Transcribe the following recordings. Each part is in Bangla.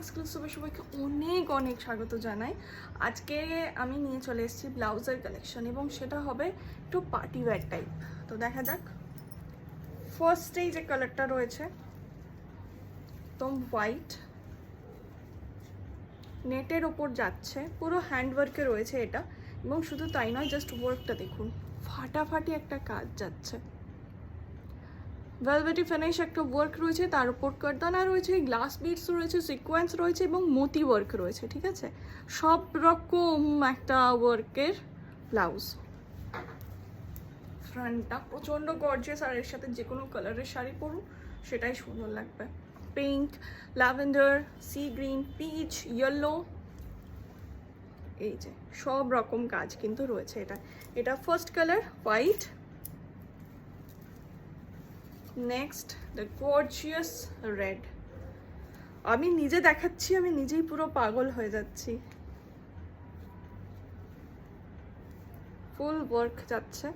এক্সক্লুসিভে সবাইকে অনেক অনেক স্বাগত জানাই। আজকে আমি নিয়ে চলে এসেছি ব্লাউজের কালেকশন এবং সেটা হবে একটু পার্টি ওয়্যার টাইপ। তো দেখা যাক। ফার্স্টেই যে কালারটা রয়েছে একদম হোয়াইট নেটের ওপর যাচ্ছে, পুরো হ্যান্ডওয়ার্কে রয়েছে এটা। এবং শুধু তাই নয়, জাস্ট ওয়ার্কটা দেখুন, ফাটাফাটি একটা কাজ যাচ্ছে। ভেলভেটি ফিনিশ একটা ওয়ার্ক রয়েছে, তার উপর কারদানা রয়েছে, গ্লাস বিটস রয়েছে, সিকোয়েন্স রয়েছে এবং মতি ওয়ার্ক রয়েছে। ঠিক আছে, সব রকম একটা ওয়ার্কের ব্লাউজ। ফ্রন্টটা প্রচণ্ড গর্জিয়াস, আর এর সাথে যে কোনো কালারের শাড়ি পরুন সেটাই সুন্দর লাগবে। Pink, lavender, sea green, peach, yellow, এই যে সব রকম কাজ কিন্তু রয়েছে। এটা first colour white. Next the gorgeous red. আমি নিজে দেখাচ্ছি, আমি নিজেই পুরো পাগল হয়ে যাচ্ছি। ফুল ওয়ার্ক যাচ্ছে।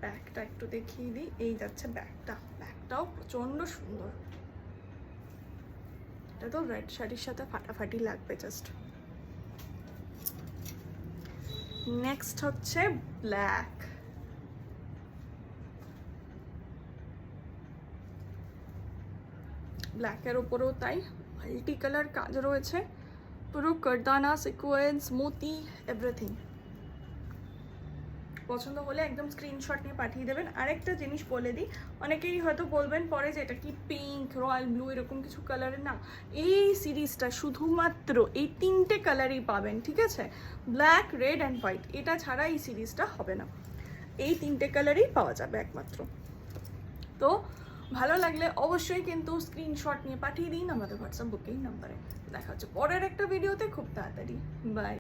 ব্যাগটা একটু দেখিয়ে দিই, এই যাচ্ছে ব্যাগটাও প্রচন্ড সুন্দর। এটা তো রেড শাড়ির সাথে ফাটাফাটি লাগবে জাস্ট। নেক্সট হচ্ছে ব্ল্যাক। ব্ল্যাকের ওপরেও তাই মাল্টি কালার কাজ রয়েছে, পুরো কারদানা, সিকোয়েন্স, মোতি, এভরিথিং। পছন্দ হলে একদম স্ক্রিনশট নিয়ে পাঠিয়ে দেবেন। আরেকটা জিনিস বলে দিই, অনেকেই হয়তো বলবেন পরে যে এটা কি পিঙ্ক, রয়্যাল ব্লু এরকম কিছু কালারের না। এই সিরিজটা শুধুমাত্র এই তিনটে কালারই পাবেন। ঠিক আছে, ব্ল্যাক, রেড অ্যান্ড হোয়াইট, এটা ছাড়া এই সিরিজটা হবে না। এই তিনটে কালারই পাওয়া যাবে একমাত্র। তো ভালো লাগলে অবশ্যই কিন্তু স্ক্রিনশট নিয়ে পাঠিয়ে দিন আমাদের হোয়াটসঅ্যাপ বুকিং নাম্বারে। দেখা হচ্ছে পরের একটা ভিডিওতে খুব তাড়াতাড়ি। বাই।